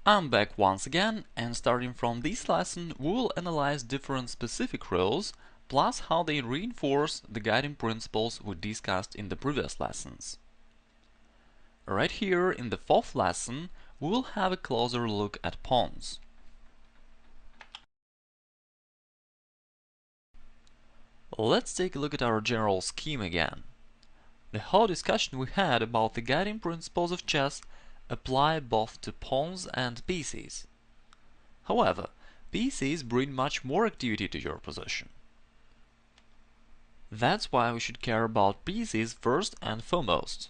I'm back once again, and starting from this lesson we'll analyze different specific rules, plus how they reinforce the guiding principles we discussed in the previous lessons. Right here in the fourth lesson we'll have a closer look at pawns. Let's take a look at our general scheme again. The whole discussion we had about the guiding principles of chess apply both to pawns and pieces. However, pieces bring much more activity to your position. That's why we should care about pieces first and foremost.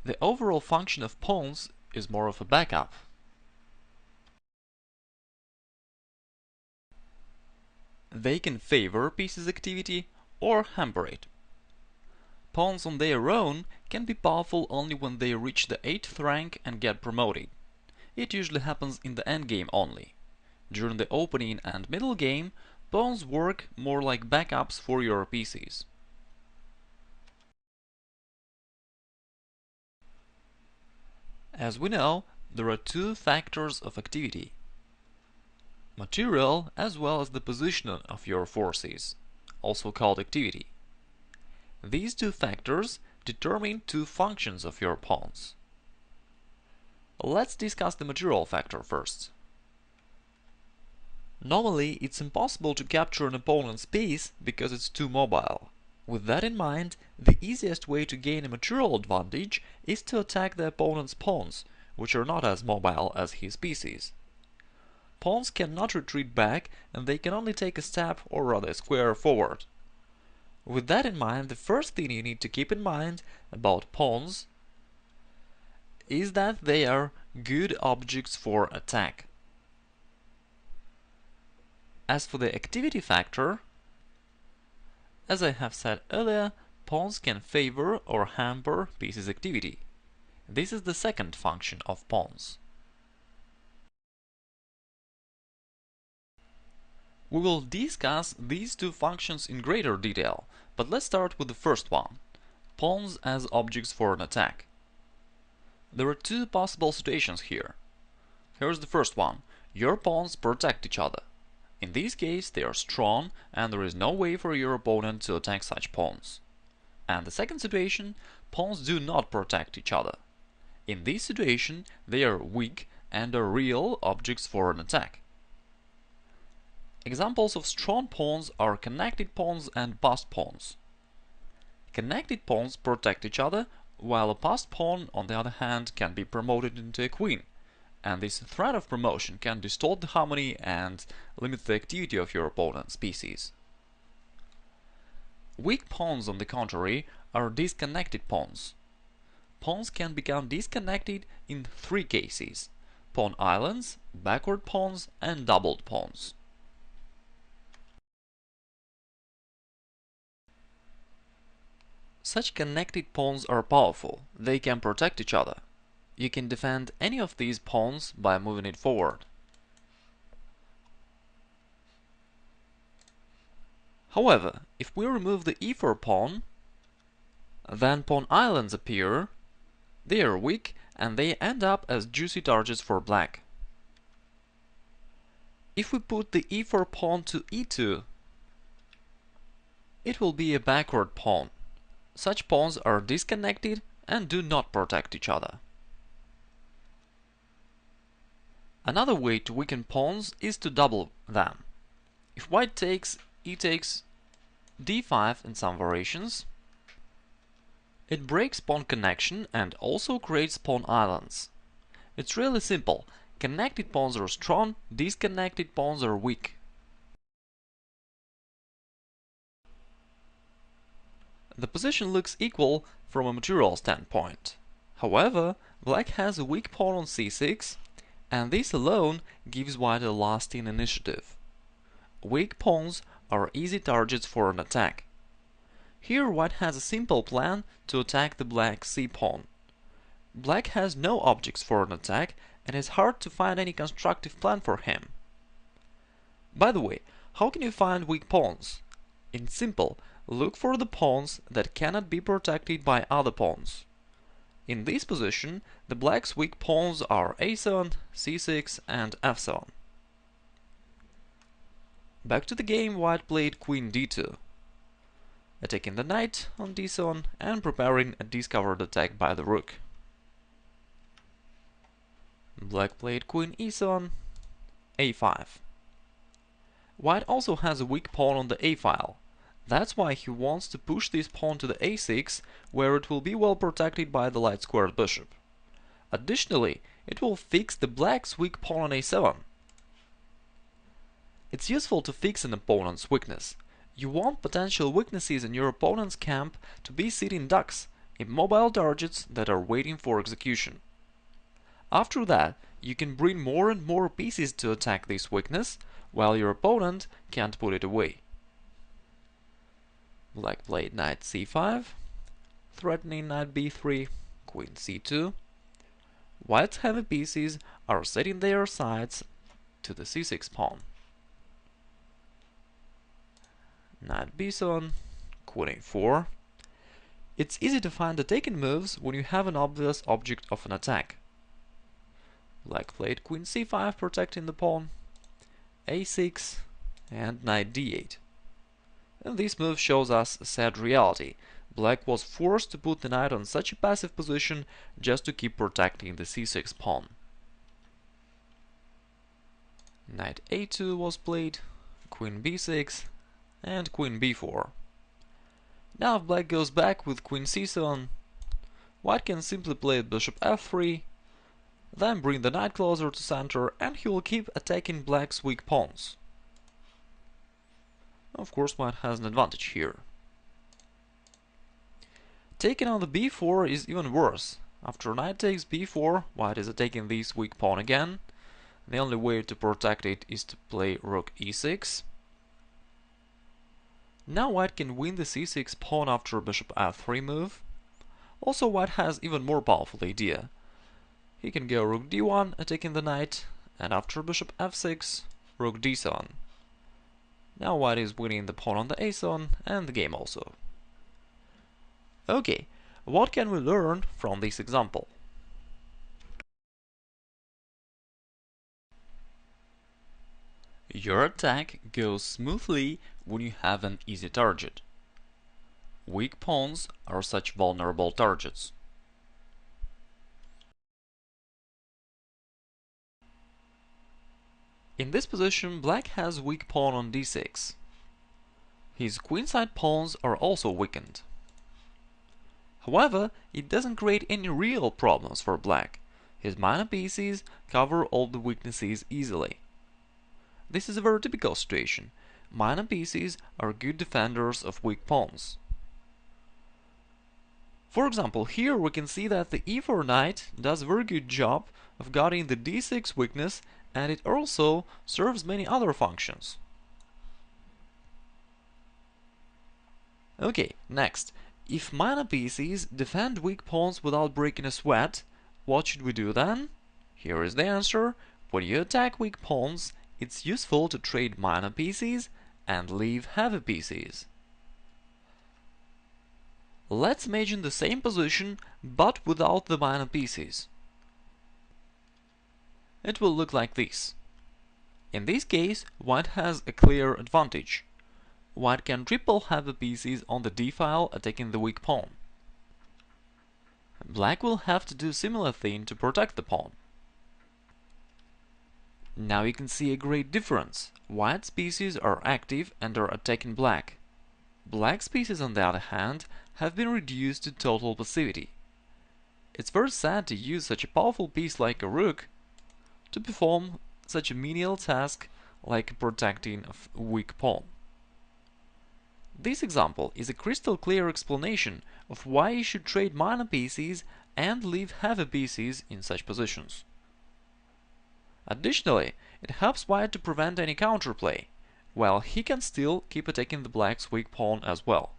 The overall function of pawns is more of a backup. They can favor pieces' activity or hamper it. Pawns on their own can be powerful only when they reach the 8th rank and get promoted. It usually happens in the endgame only. During the opening and middle game, pawns work more like backups for your pieces. As we know, there are two factors of activity: material as well as the positioning of your forces, also called activity. These two factors determine two functions of your pawns. Let's discuss the material factor first. Normally, it's impossible to capture an opponent's piece because it's too mobile. With that in mind, the easiest way to gain a material advantage is to attack the opponent's pawns, which are not as mobile as his pieces. Pawns cannot retreat back, and they can only take a step, or rather a square, forward. With that in mind, the first thing you need to keep in mind about pawns is that they are good objects for attack. As for the activity factor, as I have said earlier, pawns can favor or hamper pieces' activity. This is the second function of pawns. We will discuss these two functions in greater detail, but let's start with the first one: pawns as objects for an attack. There are two possible situations here. Here's the first one: your pawns protect each other. In this case, they are strong, and there is no way for your opponent to attack such pawns. And the second situation: pawns do not protect each other. In this situation, they are weak and are real objects for an attack. Examples of strong pawns are connected pawns and passed pawns. Connected pawns protect each other, while a passed pawn, on the other hand, can be promoted into a queen, and this threat of promotion can distort the harmony and limit the activity of your opponent's pieces. Weak pawns, on the contrary, are disconnected pawns. Pawns can become disconnected in three cases: pawn islands, backward pawns, and doubled pawns. Such connected pawns are powerful. They can protect each other. You can defend any of these pawns by moving it forward. However, if we remove the e4 pawn, then pawn islands appear. They are weak and they end up as juicy targets for black. If we put the e4 pawn to e2, it will be a backward pawn. Such pawns are disconnected and do not protect each other. Another way to weaken pawns is to double them. If white takes, e takes d5 in some variations, it breaks pawn connection and also creates pawn islands. It's really simple. Connected pawns are strong, disconnected pawns are weak. The position looks equal from a material standpoint. However, black has a weak pawn on c6, and this alone gives white a lasting initiative. Weak pawns are easy targets for an attack. Here white has a simple plan to attack the black c-pawn. Black has no objects for an attack, and it's hard to find any constructive plan for him. By the way, how can you find weak pawns? It's simple. Look for the pawns that cannot be protected by other pawns. In this position, the black's weak pawns are a7, c6 and f7. Back to the game, white played queen d2, attacking the knight on d7 and preparing a discovered attack by the rook. Black played queen e7, a5. White also has a weak pawn on the a-file. That's why he wants to push this pawn to the a6, where it will be well protected by the light-squared bishop. Additionally, it will fix the black's weak pawn on a7. It's useful to fix an opponent's weakness. You want potential weaknesses in your opponent's camp to be sitting ducks, immobile targets that are waiting for execution. After that, you can bring more and more pieces to attack this weakness, while your opponent can't put it away. Black played knight c5, threatening knight b3, queen c2. White's heavy pieces are setting their sights to the c6 pawn. Knight b7, queen a4. It's easy to find the taken moves when you have an obvious object of an attack. Black played queen c5 protecting the pawn, a6 and knight d8. And this move shows us a sad reality. Black was forced to put the knight on such a passive position just to keep protecting the c6 pawn. Knight a2 was played, queen b6 and queen b4. Now if black goes back with queen c7, white can simply play bishop f3, then bring the knight closer to center, and he will keep attacking black's weak pawns. Of course, white has an advantage here. Taking on the b4 is even worse. After knight takes b4, white is attacking this weak pawn again. The only way to protect it is to play rook e6. Now white can win the c6 pawn after bishop f3 move. Also, white has even more powerful idea. He can go rook d1, attacking the knight, and after bishop f6, rook d7. Now white is winning the pawn on the a7 and the game also. Okay, what can we learn from this example? Your attack goes smoothly when you have an easy target. Weak pawns are such vulnerable targets. In this position, black has weak pawn on d6. His queenside pawns are also weakened. However, it doesn't create any real problems for black. His minor pieces cover all the weaknesses easily. This is a very typical situation. Minor pieces are good defenders of weak pawns. For example, here we can see that the e4 knight does a very good job of guarding the d6 weakness, and it also serves many other functions. Okay, next. If minor pieces defend weak pawns without breaking a sweat, what should we do then? Here is the answer. When you attack weak pawns, it's useful to trade minor pieces and leave heavy pieces. Let's imagine the same position, but without the minor pieces. It will look like this. In this case, white has a clear advantage. White can triple heavy pieces on the d-file, attacking the weak pawn. Black will have to do similar thing to protect the pawn. Now you can see a great difference. White's pieces are active and are attacking black. Black's pieces, on the other hand, have been reduced to total passivity. It's very sad to use such a powerful piece like a rook to perform such a menial task like protecting a weak pawn. This example is a crystal clear explanation of why you should trade minor pieces and leave heavy pieces in such positions. Additionally, it helps white to prevent any counterplay, while he can still keep attacking the black's weak pawn as well.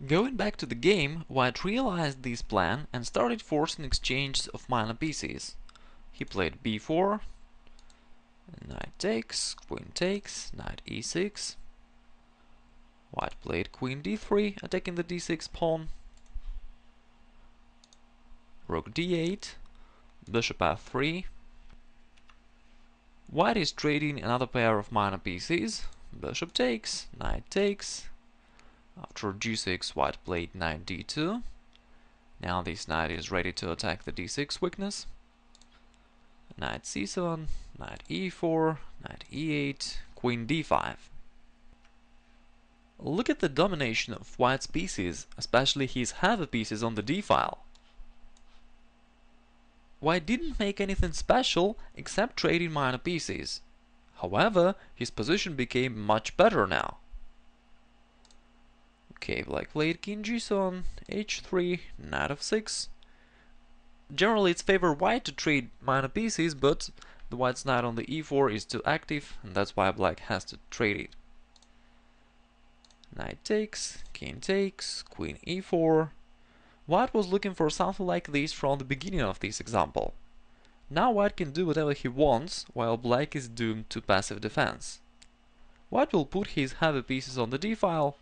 Going back to the game, white realized this plan and started forcing exchanges of minor pieces. He played b4, knight takes, queen takes, knight e6. White played queen d3, attacking the d6 pawn. rook d8, bishop f3. White is trading another pair of minor pieces. Bishop takes, knight takes. After g6, white played knight d2. Now this knight is ready to attack the d6 weakness. Knight c7, knight e4, knight e8, queen d5. Look at the domination of white's pieces, especially his heavy pieces on the d-file. White didn't make anything special except trading minor pieces. However, his position became much better now. Okay, black played king g7, h3, knight f6. Generally it's favor white to trade minor pieces, but the white's knight on the e4 is too active, and that's why black has to trade it. Knight takes, king takes, queen e4. White was looking for something like this from the beginning of this example. Now white can do whatever he wants, while black is doomed to passive defense. White will put his heavy pieces on the d-file,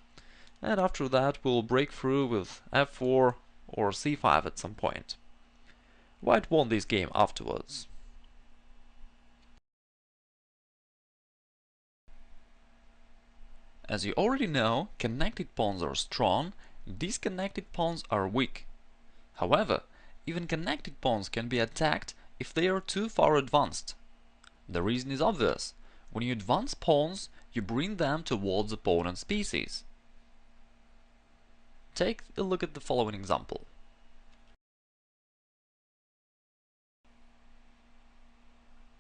and after that will break through with f4 or c5 at some point. White won this game afterwards. As you already know, connected pawns are strong, disconnected pawns are weak. However, even connected pawns can be attacked if they are too far advanced. The reason is obvious. When you advance pawns, you bring them towards opponent's pieces. Take a look at the following example.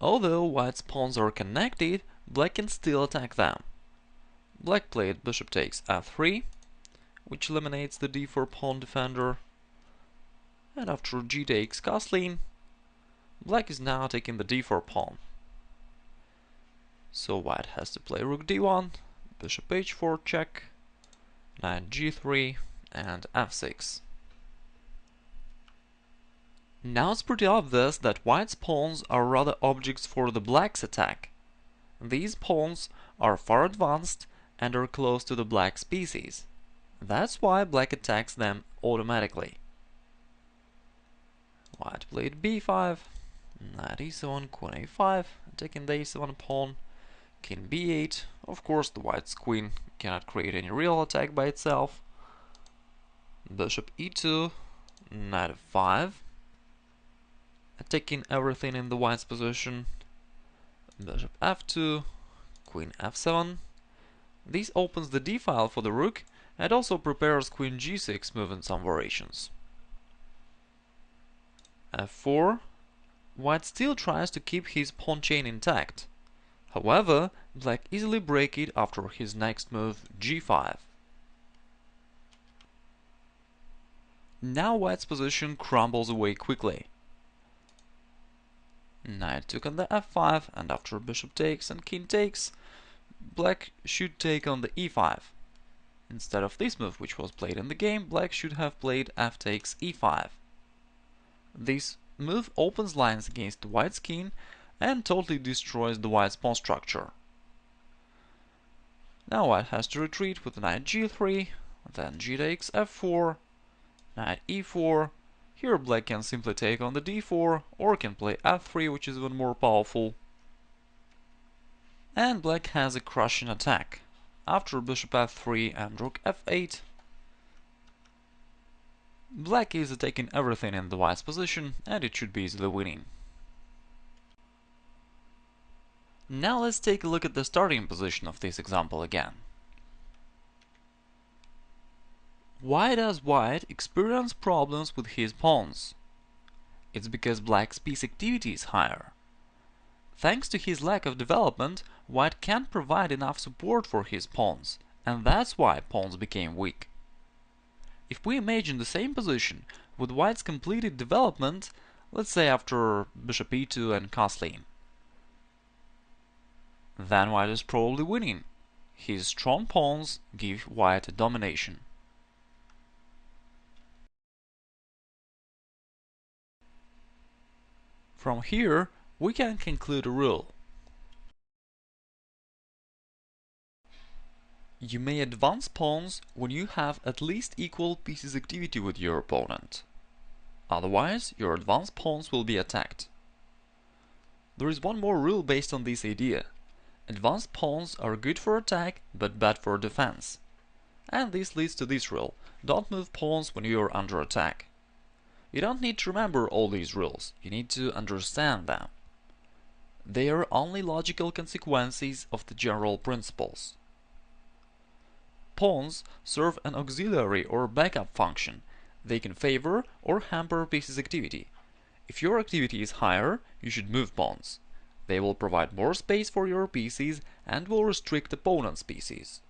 Although white's pawns are connected, black can still attack them. Black played bishop takes f3, which eliminates the d4 pawn defender. And after g takes castling, black is now taking the d4 pawn. So white has to play rook d1, bishop h4 check, knight g3, and f6. Now it's pretty obvious that white's pawns are rather objects for the black's attack. These pawns are far advanced and are close to the black's pieces. That's why black attacks them automatically. White played b5, knight e7, queen a5, taking the a7 pawn, king b8. Of course, the white's queen cannot create any real attack by itself. Bishop e2, knight f5, taking everything in the white's position. Bishop f2, queen f7. This opens the d-file for the rook and also prepares queen g6 move in some variations. f4. White still tries to keep his pawn chain intact. However, black easily breaks it after his next move g5. Now white's position crumbles away quickly. Knight took on the f5, and after bishop takes and king takes, black should take on the e5. Instead of this move, which was played in the game, black should have played f takes e5. This move opens lines against the white's king and totally destroys the white's pawn structure. Now white has to retreat with knight g3, then g takes f4, knight e4. Here black can simply take on the d4 or can play f3, which is even more powerful. And black has a crushing attack. After bishop f3 and rook f8, black is attacking everything in the white's position and it should be easily winning. Now let's take a look at the starting position of this example again. Why does white experience problems with his pawns? It's because black's piece activity is higher. Thanks to his lack of development, white can't provide enough support for his pawns, and that's why pawns became weak. If we imagine the same position with white's completed development, let's say after bishop e2 and castling, then white is probably winning. His strong pawns give white a domination. From here, we can conclude a rule. You may advance pawns when you have at least equal pieces activity with your opponent. Otherwise, your advanced pawns will be attacked. There is one more rule based on this idea. Advanced pawns are good for attack, but bad for defense. And this leads to this rule: don't move pawns when you are under attack. You don't need to remember all these rules, you need to understand them. They are only logical consequences of the general principles. Pawns serve an auxiliary or backup function. They can favor or hamper pieces' activity. If your activity is higher, you should move pawns. They will provide more space for your pieces and will restrict opponent's pieces.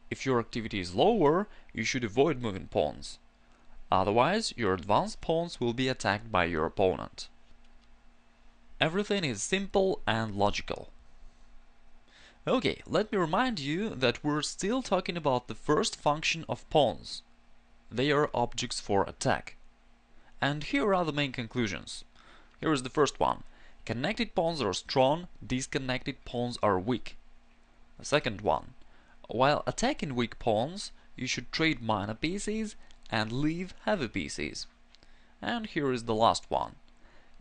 If your activity is lower, you should avoid moving pawns. Otherwise, your advanced pawns will be attacked by your opponent. Everything is simple and logical. Okay, let me remind you that we're still talking about the first function of pawns. They are objects for attack. And here are the main conclusions. Here is the first one. Connected pawns are strong, disconnected pawns are weak. The second one. While attacking weak pawns, you should trade minor pieces and leave heavy pieces. And here is the last one.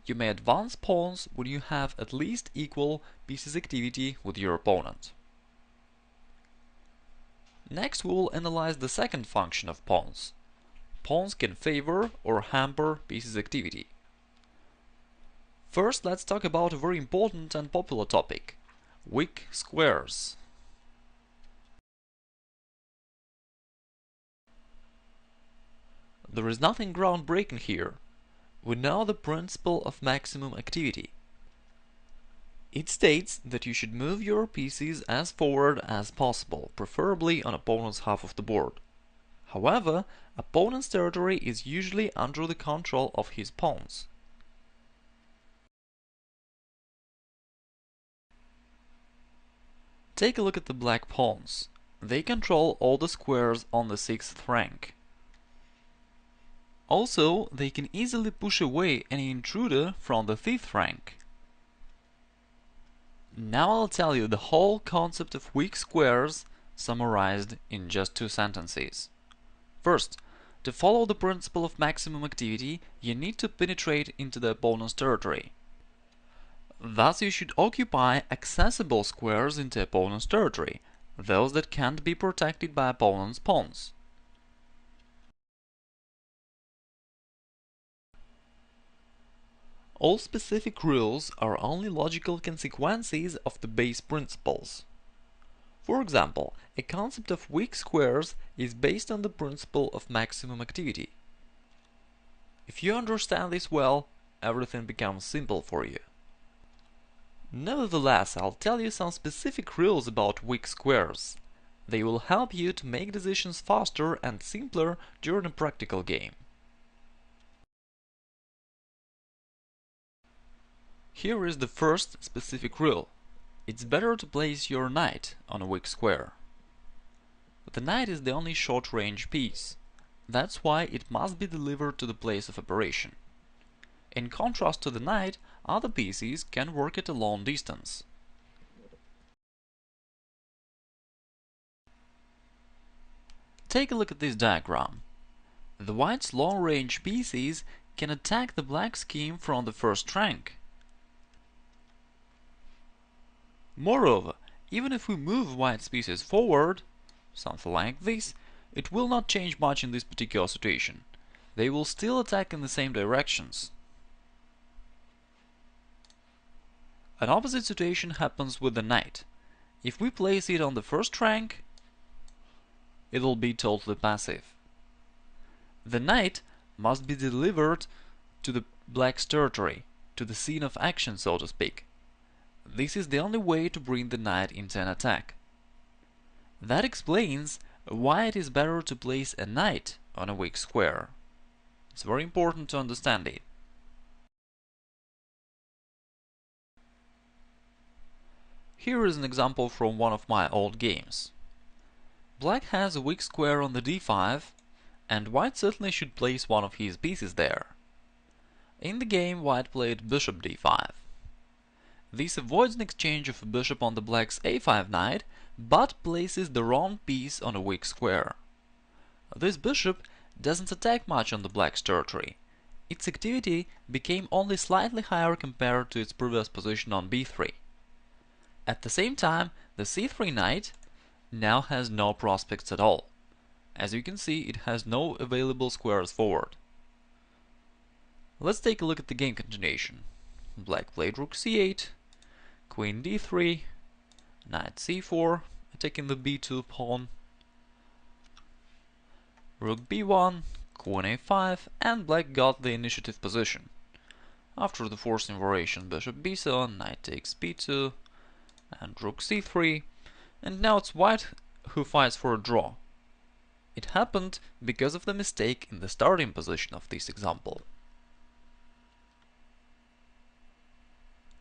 You may advance pawns when you have at least equal pieces activity with your opponent. Next we'll analyze the second function of pawns. Pawns can favor or hamper pieces activity. First, let's talk about a very important and popular topic: weak squares. There is nothing groundbreaking here. We know the principle of maximum activity. It states that you should move your pieces as forward as possible, preferably on opponent's half of the board. However, opponent's territory is usually under the control of his pawns. Take a look at the black pawns. They control all the squares on the 6th rank. Also, they can easily push away any intruder from the 5th rank. Now I'll tell you the whole concept of weak squares summarized in just 2 sentences. First, to follow the principle of maximum activity, you need to penetrate into the opponent's territory. Thus, you should occupy accessible squares into opponent's territory, those that can't be protected by opponent's pawns. All specific rules are only logical consequences of the base principles. For example, a concept of weak squares is based on the principle of maximum activity. If you understand this well, everything becomes simple for you. Nevertheless, I'll tell you some specific rules about weak squares. They will help you to make decisions faster and simpler during a practical game. Here is the first specific rule. It's better to place your knight on a weak square. The knight is the only short-range piece. That's why it must be delivered to the place of operation. In contrast to the knight, other pieces can work at a long distance. Take a look at this diagram. The white's long-range pieces can attack the black scheme from the 1st rank. Moreover, even if we move white's pieces forward, something like this, it will not change much in this particular situation. They will still attack in the same directions. An opposite situation happens with the knight. If we place it on the 1st rank, it will be totally passive. The knight must be delivered to the black's territory, to the scene of action, so to speak. This is the only way to bring the knight into an attack. That explains why it is better to place a knight on a weak square. It's very important to understand it. Here is an example from one of my old games. Black has a weak square on the d5, and white certainly should place one of his pieces there. In the game, white played bishop d5. This avoids an exchange of a bishop on the black's a5 knight, but places the wrong piece on a weak square. This bishop doesn't attack much on the black's territory. its activity became only slightly higher compared to its previous position on b3. At the same time, the c3 knight now has no prospects at all. As you can see, it has no available squares forward. Let's take a look at the game continuation. Black played rook c8, queen d3, knight c4, attacking the b2 pawn, rook b1, queen a5, and black got the initiative position. After the forcing variation, bishop b7, knight takes b2, and rook c3, and now it's white who fights for a draw. It happened because of the mistake in the starting position of this example.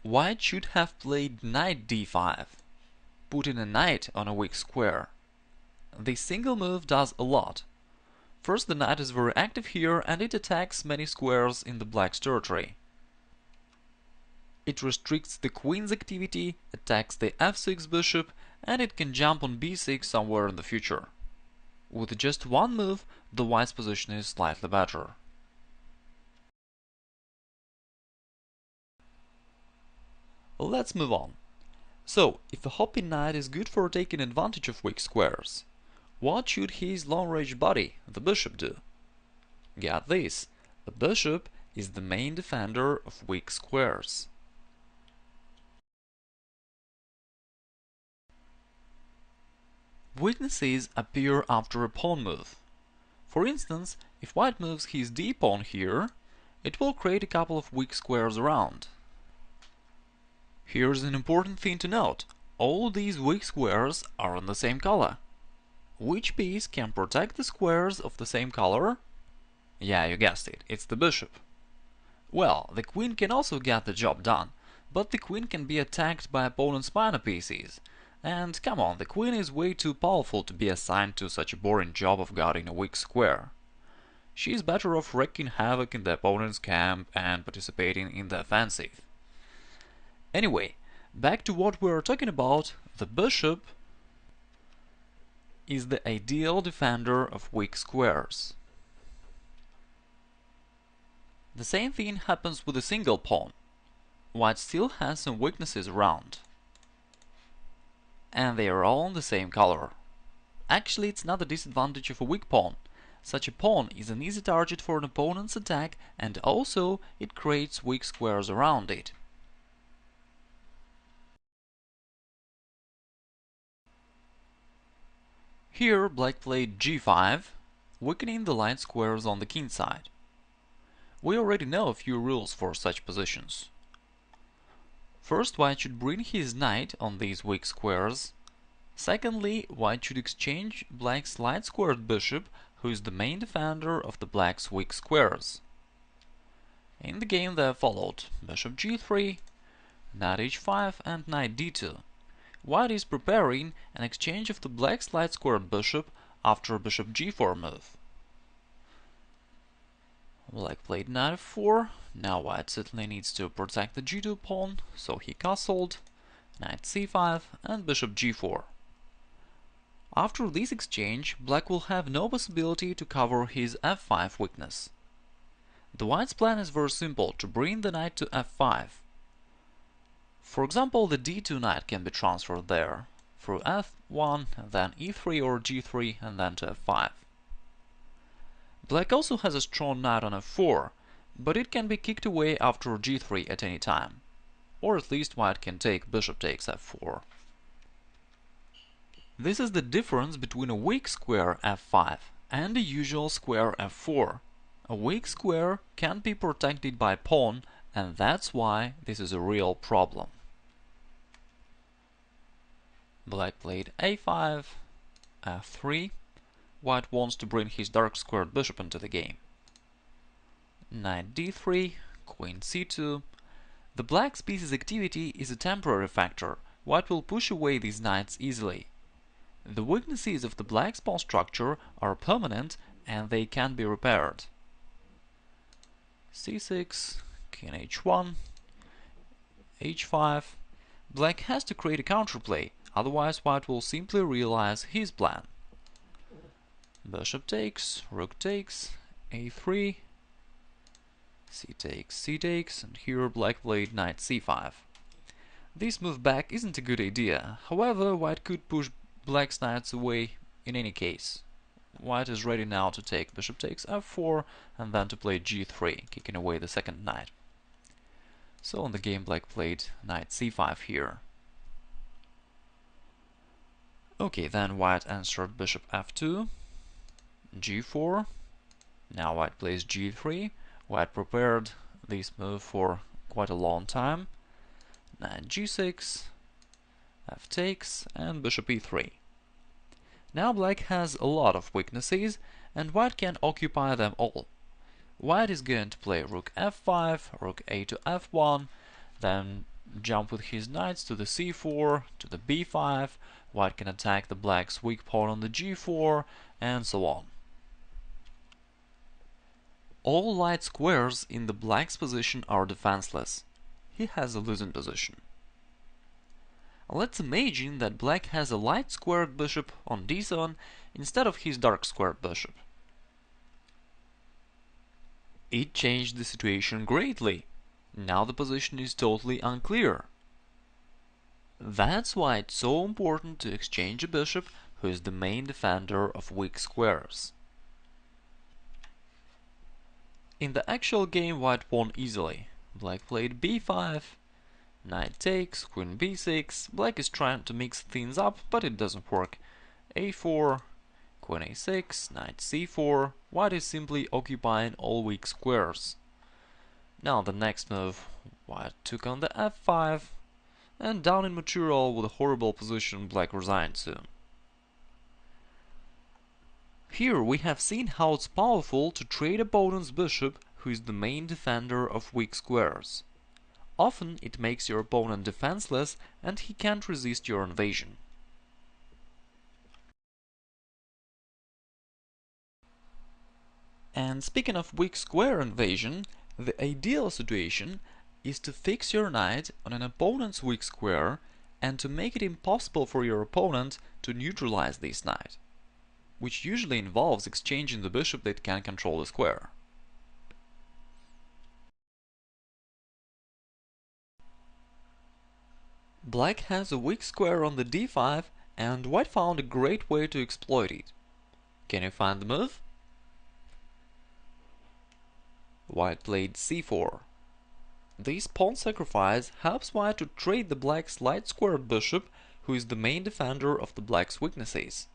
White should have played knight d5, putting a knight on a weak square. This single move does a lot. First, the knight is very active here and it attacks many squares in the black's territory. It restricts the queen's activity, attacks the f6 bishop, and it can jump on b6 somewhere in the future. With just one move, the white's position is slightly better. Let's move on. So, if a hopping knight is good for taking advantage of weak squares, what should his long-range buddy, the bishop, do? Get this, the bishop is the main defender of weak squares. Weaknesses appear after a pawn move. For instance, if white moves his d-pawn here, it will create a couple of weak squares around. Here's an important thing to note. All these weak squares are in the same color. Which piece can protect the squares of the same color? Yeah, you guessed it, it's the bishop. Well, the queen can also get the job done, but the queen can be attacked by opponent's minor pieces. And come on, the queen is way too powerful to be assigned to such a boring job of guarding a weak square. She's better off wreaking havoc in the opponent's camp and participating in the offensive. Anyway, back to what we were talking about, the bishop is the ideal defender of weak squares. The same thing happens with a single pawn. White still has some weaknesses around. And they are all in the same color. Actually, it's not a disadvantage of a weak pawn. Such a pawn is an easy target for an opponent's attack, and also it creates weak squares around it. Here, black played g5, weakening the light squares on the king side. We already know a few rules for such positions. First, white should bring his knight on these weak squares. Secondly, white should exchange black's light-squared bishop, who is the main defender of the black's weak squares. In the game that followed, bishop g3, knight h5 and knight d2. White is preparing an exchange of the black's light-squared bishop after a bishop g4 move. Black played knight f4, now white certainly needs to protect the g2 pawn, so he castled, knight c5 and bishop g4. After this exchange, black will have no possibility to cover his f5 weakness. The white's plan is very simple, to bring the knight to f5. For example, the d2 knight can be transferred there, through f1, then e3 or g3, and then to f5. Black also has a strong knight on f4, but it can be kicked away after g3 at any time. Or at least white can take bishop takes f4. This is the difference between a weak square f5 and a usual square f4. A weak square can't be protected by pawn, and that's why this is a real problem. Black played a5, f3. White wants to bring his dark-squared bishop into the game. Knight d3, queen c2. The black's piece's activity is a temporary factor. White will push away these knights easily. The weaknesses of the black's pawn structure are permanent and they can't be repaired. c6, king h1, h5. Black has to create a counterplay, otherwise white will simply realize his plan. Bishop takes, rook takes, a3, c takes, and here black played knight c5. This move back isn't a good idea, however white could push black's knights away in any case. White is ready now to take bishop takes f4 and then to play g3, kicking away the second knight. So in the game black played knight c5 here. Okay, then white answered bishop f2, g4. Now white plays g3. White prepared this move for quite a long time. Knight g6, f takes, and bishop e3. Now black has a lot of weaknesses, and white can occupy them all. White is going to play rook f5, rook a to f1, then jump with his knights to the c4, to the b5. White can attack the black's weak pawn on the g4, and so on. All light squares in the black's position are defenseless. He has a losing position. Let's imagine that black has a light squared bishop on d7 instead of his dark squared bishop. It changed the situation greatly. Now the position is totally unclear. That's why it's so important to exchange a bishop who is the main defender of weak squares. In the actual game white won easily. Black played b5, knight takes, queen b6. Black is trying to mix things up, but it doesn't work. a4, queen a6, knight c4. White is simply occupying all weak squares. Now the next move, white took on the f5, and down in material with a horrible position black resigned soon. Here we have seen how it's powerful to trade opponent's bishop who is the main defender of weak squares. Often it makes your opponent defenseless and he can't resist your invasion. And speaking of weak square invasion, the ideal situation is to fix your knight on an opponent's weak square and to make it impossible for your opponent to neutralize this knight, which usually involves exchanging the bishop that can control the square. Black has a weak square on the d5 and white found a great way to exploit it. Can you find the move? White played c4. This pawn sacrifice helps white to trade the black's light squared bishop, who is the main defender of the black's weaknesses.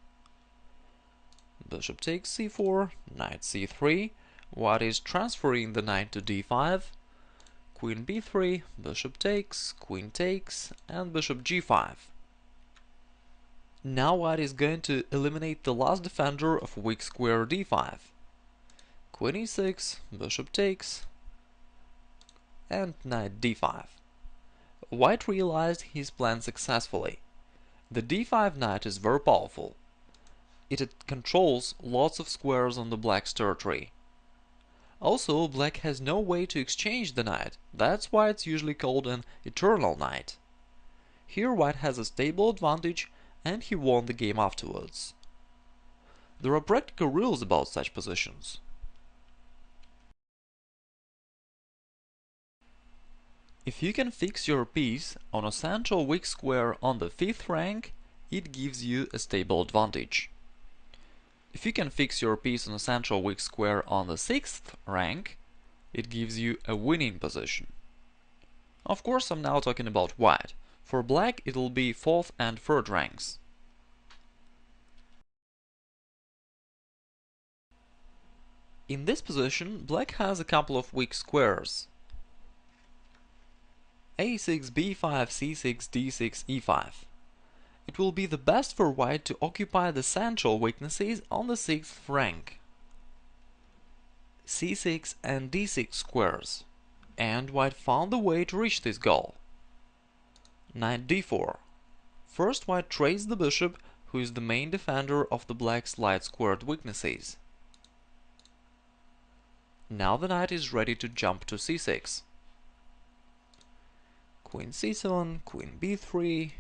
Bishop takes c4, knight c3. White is transferring the knight to d5. Queen b3, bishop takes, queen takes, and bishop g5. Now white is going to eliminate the last defender of weak square d5. Queen e6, bishop takes, and knight d5. White realized his plan successfully. The d5 knight is very powerful. It controls lots of squares on the black's territory. Also, black has no way to exchange the knight. That's why it's usually called an eternal knight. Here white has a stable advantage and he won the game afterwards. There are practical rules about such positions. If you can fix your piece on a central weak square on the 5th rank, it gives you a stable advantage. If you can fix your piece on a central weak square on the 6th rank, it gives you a winning position. Of course, I'm now talking about white. For black, it'll be 4th and 3rd ranks. In this position, black has a couple of weak squares. a6, b5, c6, d6, e5. It will be the best for white to occupy the central weaknesses on the 6th rank. c6 and d6 squares, and white found the way to reach this goal. Knight d4. First white trades the bishop, who is the main defender of the black's light squared weaknesses. Now the knight is ready to jump to c6. Queen c7, queen b3.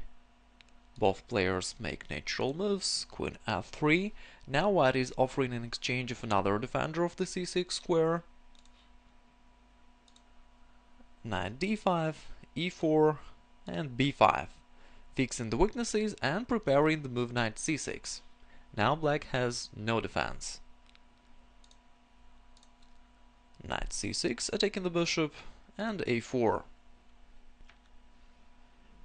Both players make natural moves, queen f3. Now white is offering an exchange of another defender of the c6 square. knight d5, e4, and b5, fixing the weaknesses and preparing the move knight c6. Now black has no defense. Knight c6, attacking the bishop, and a4.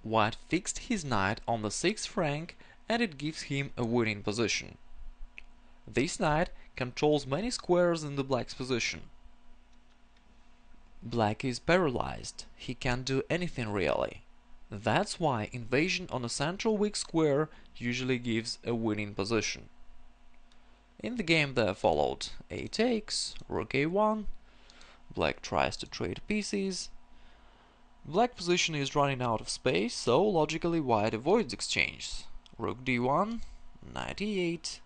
White fixed his knight on the 6th rank, and it gives him a winning position. This knight controls many squares in the black's position. Black is paralyzed, he can't do anything really. That's why invasion on a central weak square usually gives a winning position. In the game there followed a takes, rook a1, black tries to trade pieces. Black position is running out of space, so logically white avoids exchange. Rook d1, knight e8,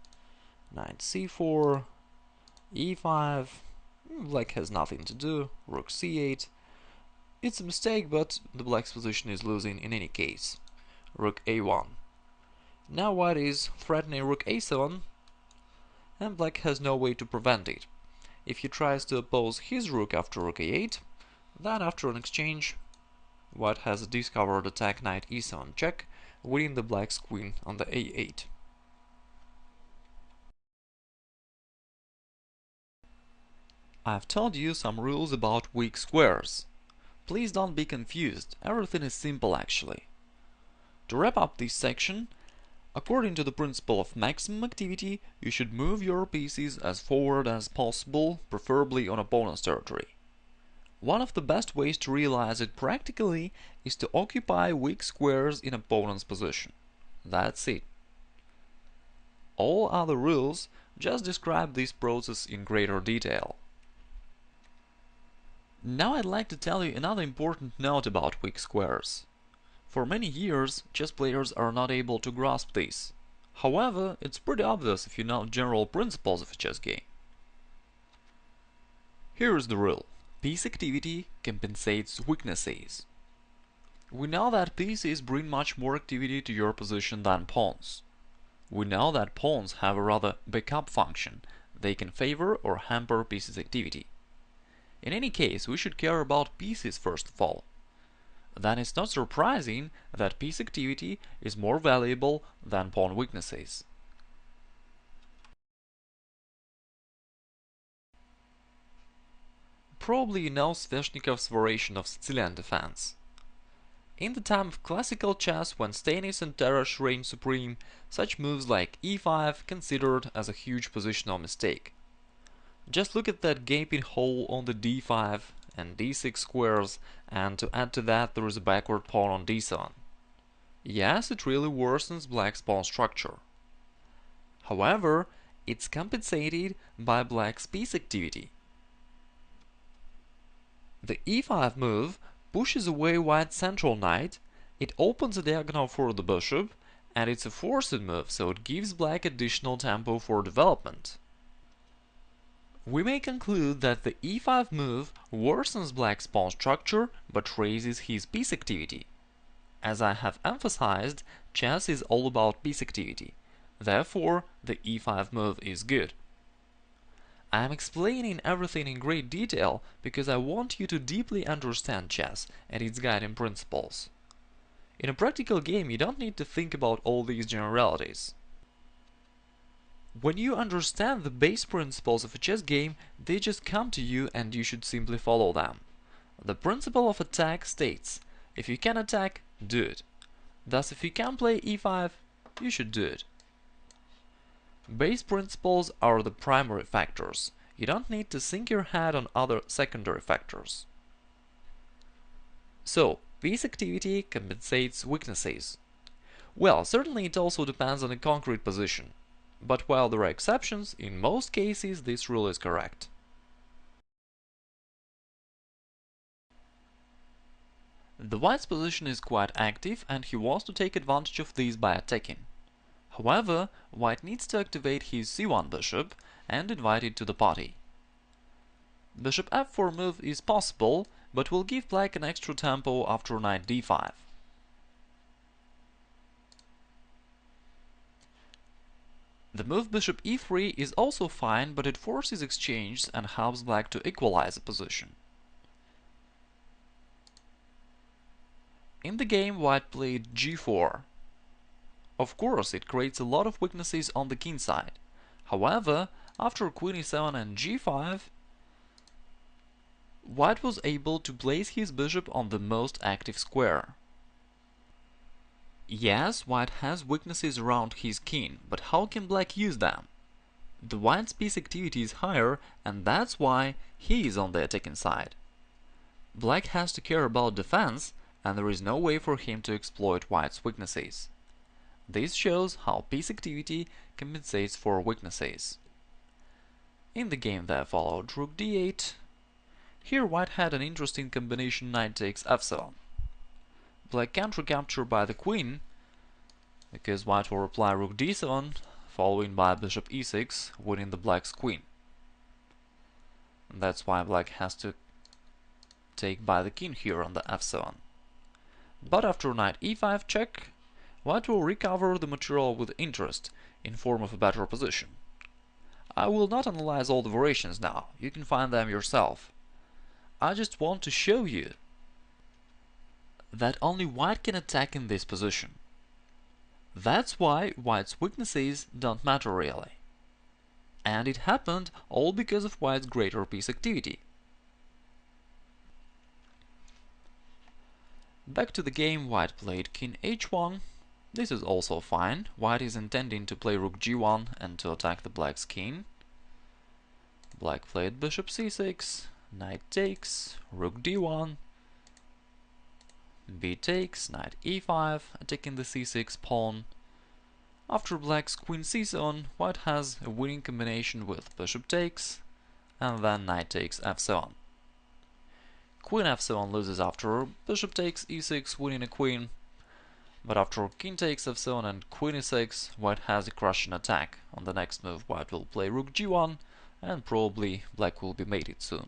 knight c4, e5. Black has nothing to do, rook c8. It's a mistake, but the black's position is losing in any case. Rook a1. Now white is threatening rook a7, and black has no way to prevent it. If he tries to oppose his rook after rook a8, then after an exchange, white has a discovered attack knight e7 check, winning the black's queen on the a8. I've told you some rules about weak squares. Please don't be confused, everything is simple actually. To wrap up this section, according to the principle of maximum activity, you should move your pieces as forward as possible, preferably on opponent's territory. One of the best ways to realize it practically is to occupy weak squares in opponent's position. That's it. All other rules just describe this process in greater detail. Now I'd like to tell you another important note about weak squares. For many years, chess players are not able to grasp this. However, it's pretty obvious if you know general principles of a chess game. Here is the rule. Piece activity compensates weaknesses. We know that pieces bring much more activity to your position than pawns. We know that pawns have a rather backup function. They can favor or hamper pieces' activity. In any case, we should care about pieces first of all. Then it's not surprising that piece activity is more valuable than pawn weaknesses. Probably you know Sveshnikov's variation of Sicilian defense. In the time of classical chess, when Stanis and Tarrasch reigned supreme, such moves like e5 considered as a huge positional mistake. Just look at that gaping hole on the d5 and d6 squares, and to add to that there is a backward pawn on d7. Yes, it really worsens black's pawn structure. However, it's compensated by black's piece activity. The e5 move pushes away white's central knight, it opens a diagonal for the bishop, and it's a forced move, so it gives black additional tempo for development. We may conclude that the e5 move worsens black's pawn structure but raises his piece activity. As I have emphasized, chess is all about piece activity. Therefore, the e5 move is good. I am explaining everything in great detail because I want you to deeply understand chess and its guiding principles. In a practical game, you don't need to think about all these generalities. When you understand the base principles of a chess game, they just come to you and you should simply follow them. The principle of attack states, if you can attack, do it. Thus, if you can play e5, you should do it. Base principles are the primary factors. You don't need to sink your head on other secondary factors. So, piece activity compensates weaknesses. Well, certainly it also depends on a concrete position. But while there are exceptions, in most cases this rule is correct. The white's position is quite active and he wants to take advantage of this by attacking. However, white needs to activate his c1 bishop and invite it to the party. Bishop f4 move is possible, but will give black an extra tempo after knight d5. The move bishop e3 is also fine, but it forces exchange and helps black to equalize the position. In the game, white played g4. Of course, it creates a lot of weaknesses on the king side. However, after queen e7 and g5, white was able to place his bishop on the most active square. Yes, white has weaknesses around his king, but how can black use them? The white's piece activity is higher, and that's why he is on the attacking side. Black has to care about defense, and there is no way for him to exploit white's weaknesses. This shows how piece activity compensates for weaknesses. In the game that followed, rook d8. Here white had an interesting combination knight takes f7. Black can't recapture by the queen, because white will reply rook d7, following by bishop e6, winning the black's queen. And that's why black has to take by the king here on the f7. But after knight e5 check, white will recover the material with interest in form of a better position. I will not analyze all the variations now, you can find them yourself. I just want to show you that only white can attack in this position. That's why white's weaknesses don't matter really. And it happened all because of white's greater piece activity. Back to the game, white played king h1. This is also fine. White is intending to play rook g1 and to attack the black's king. Black played bishop c6, knight takes, rook d1, b takes, knight e5, attacking the c6 pawn. After black's queen c7, white has a winning combination with bishop takes, and then knight takes f7. Queen f7 loses after bishop takes e6, winning a queen, but after king takes f7 and queen e6, white has a crushing attack. On the next move, white will play rook g1, and probably black will be mated soon.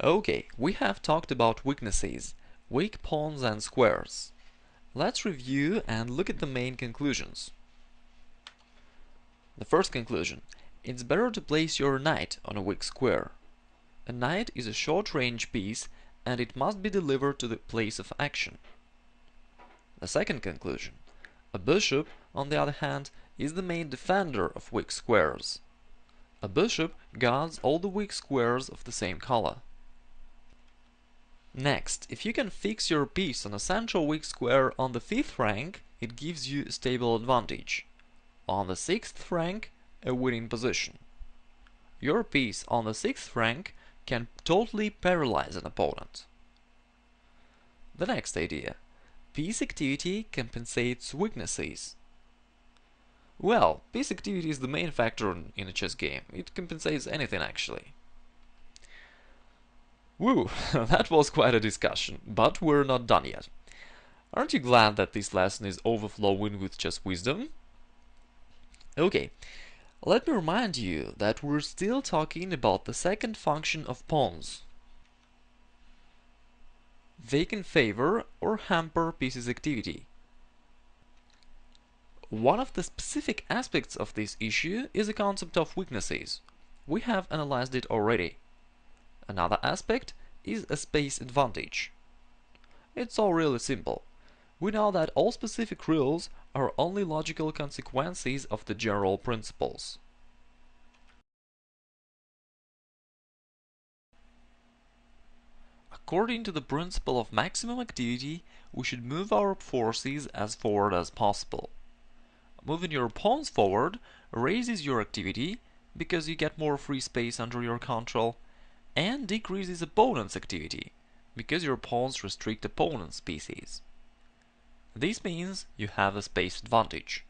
Okay, we have talked about weaknesses, weak pawns and squares. Let's review and look at the main conclusions. The first conclusion: it's better to place your knight on a weak square. A knight is a short-range piece and it must be delivered to the place of action. The second conclusion: a bishop, on the other hand, is the main defender of weak squares. A bishop guards all the weak squares of the same color. Next, if you can fix your piece on a central weak square on the 5th rank, it gives you a stable advantage. On the 6th rank, a winning position. Your piece on the 6th rank can totally paralyze an opponent. The next idea: piece activity compensates weaknesses. Well, piece activity is the main factor in a chess game. It compensates anything actually. Woo, that was quite a discussion, but we're not done yet. Aren't you glad that this lesson is overflowing with chess wisdom? Okay, let me remind you that we're still talking about the second function of pawns. They can favor or hamper pieces' activity. One of the specific aspects of this issue is the concept of weaknesses. We have analyzed it already. Another aspect is a space advantage. It's all really simple. We know that all specific rules are only logical consequences of the general principles. According to the principle of maximum activity, we should move our forces as forward as possible. Moving your pawns forward raises your activity, because you get more free space under your control, and decreases opponent's activity, because your pawns restrict opponent's pieces. This means you have a space advantage.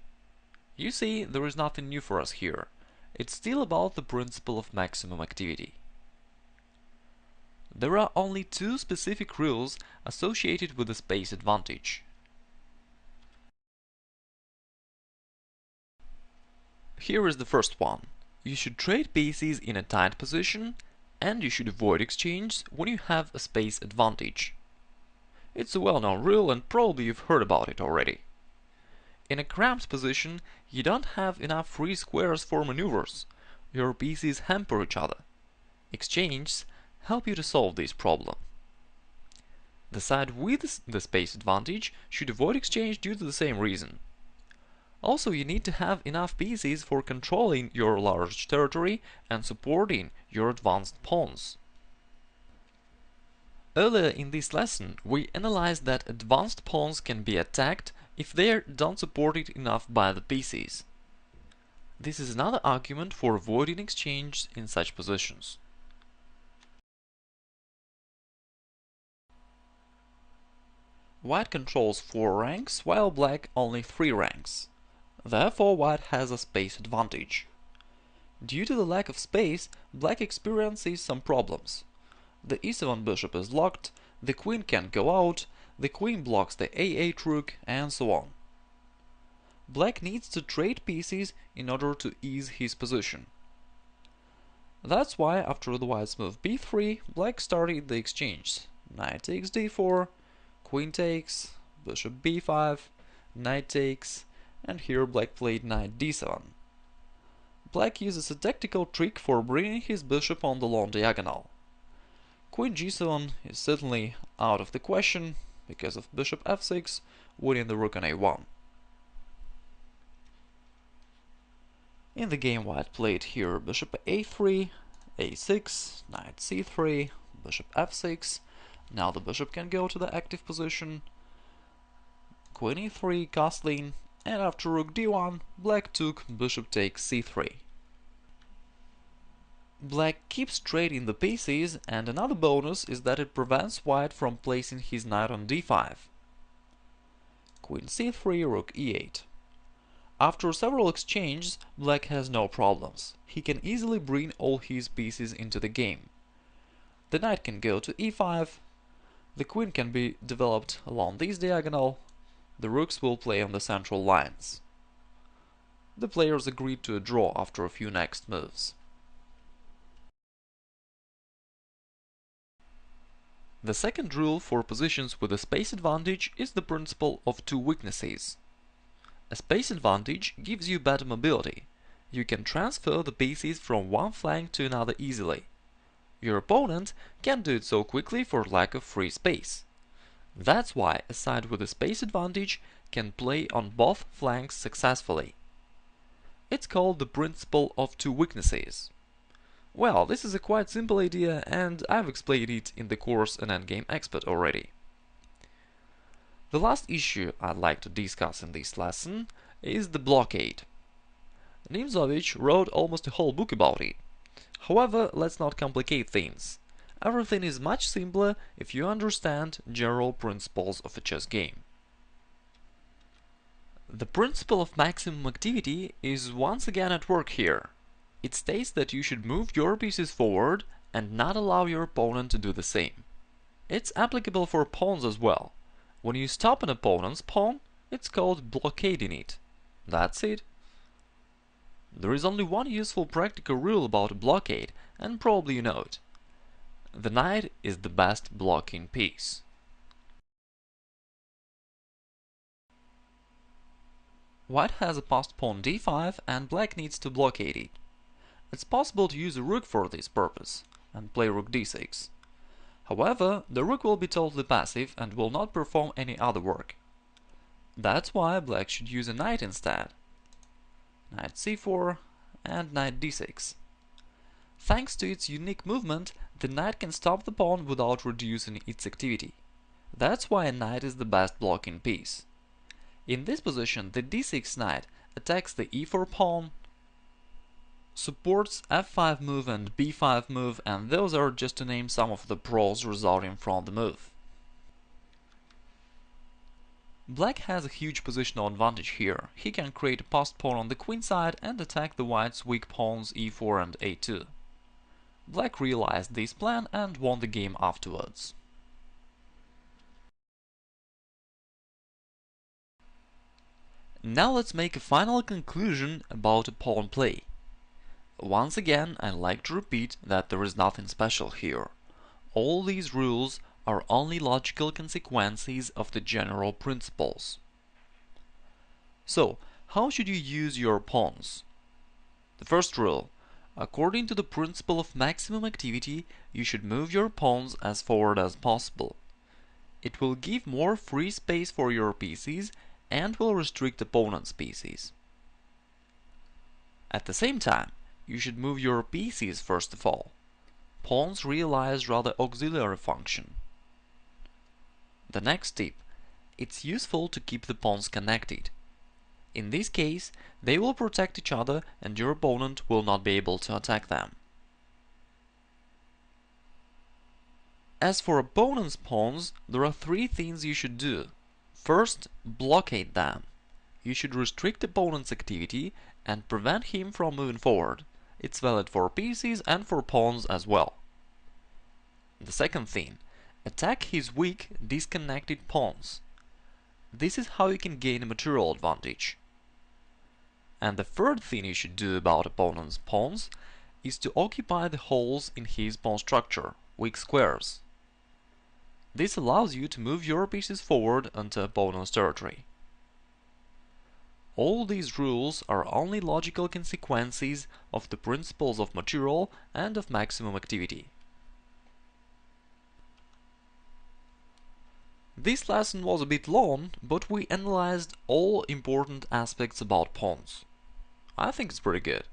You see, there is nothing new for us here. It's still about the principle of maximum activity. There are only two specific rules associated with the space advantage. Here is the first one. You should trade pieces in a tight position, and you should avoid exchange when you have a space advantage. It's a well-known rule and probably you've heard about it already. In a cramped position, you don't have enough free squares for maneuvers. Your pieces hamper each other. Exchanges help you to solve this problem. The side with the space advantage should avoid exchange due to the same reason. Also, you need to have enough pieces for controlling your large territory and supporting your advanced pawns. Earlier in this lesson, we analyzed that advanced pawns can be attacked if they don't supported enough by the pieces. This is another argument for avoiding exchange in such positions. White controls 4 ranks, while black only 3 ranks. Therefore, white has a space advantage. Due to the lack of space, black experiences some problems. The e7 bishop is locked, the queen can't go out, the queen blocks the a8 rook, and so on. Black needs to trade pieces in order to ease his position. That's why after the white's move b3, black started the exchange. Knight takes d4, queen takes, bishop b5, knight takes, and here black played knight d7. Black uses a tactical trick for bringing his bishop on the long diagonal. Queen g7 is certainly out of the question because of bishop f6 winning the rook on a1. In the game, white played here bishop a3, a6, knight c3, bishop f6. Now the bishop can go to the active position. Queen e3, castling, and after rook d1, black took bishop takes c3. Black keeps trading the pieces, and another bonus is that it prevents white from placing his knight on d5. Queen c3, rook e8. After several exchanges, black has no problems. He can easily bring all his pieces into the game. The knight can go to e5, the queen can be developed along this diagonal, the rooks will play on the central lines. The players agreed to a draw after a few next moves. The second rule for positions with a space advantage is the principle of two weaknesses. A space advantage gives you better mobility. You can transfer the pieces from one flank to another easily. Your opponent can't do it so quickly for lack of free space. That's why a side with a space advantage can play on both flanks successfully. It's called the principle of two weaknesses. Well, this is a quite simple idea, and I've explained it in the course An Endgame Expert already. The last issue I'd like to discuss in this lesson is the blockade. Nimzovich wrote almost a whole book about it. However, let's not complicate things. Everything is much simpler if you understand general principles of a chess game. The principle of maximum activity is once again at work here. It states that you should move your pieces forward and not allow your opponent to do the same. It's applicable for pawns as well. When you stop an opponent's pawn, it's called blockading it. That's it. There is only one useful practical rule about a blockade, and probably you know it. The knight is the best blocking piece. White has a passed pawn d5 and black needs to blockade it. It's possible to use a rook for this purpose and play rook d6. However, the rook will be totally passive and will not perform any other work. That's why black should use a knight instead. Knight c4 and knight d6. Thanks to its unique movement, the knight can stop the pawn without reducing its activity. That's why a knight is the best blocking piece. In this position, the d6 knight attacks the e4 pawn, supports f5 move and b5 move, and those are just to name some of the pros resulting from the move. Black has a huge positional advantage here. He can create a passed pawn on the queen side and attack the white's weak pawns e4 and a2. Black realized this plan and won the game afterwards. Now let's make a final conclusion about a pawn play. Once again, I'd like to repeat that there is nothing special here. All these rules are only logical consequences of the general principles. So, how should you use your pawns? The first rule: According to the principle of maximum activity, you should move your pawns as forward as possible. It will give more free space for your pieces and will restrict opponent's pieces. At the same time, you should move your pieces first of all. Pawns realize rather auxiliary function. The next tip: it's useful to keep the pawns connected. In this case, they will protect each other and your opponent will not be able to attack them. As for opponent's pawns, there are three things you should do. First, blockade them. You should restrict opponent's activity and prevent him from moving forward. It's valid for pieces and for pawns as well. The second thing, attack his weak, disconnected pawns. This is how you can gain a material advantage. And the third thing you should do about opponent's pawns is to occupy the holes in his pawn structure, weak squares. This allows you to move your pieces forward onto opponent's territory. All these rules are only logical consequences of the principles of material and of maximum activity. This lesson was a bit long, but we analyzed all important aspects about pawns. I think it's pretty good.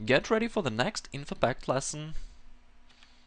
Get ready for the next info-packed lesson.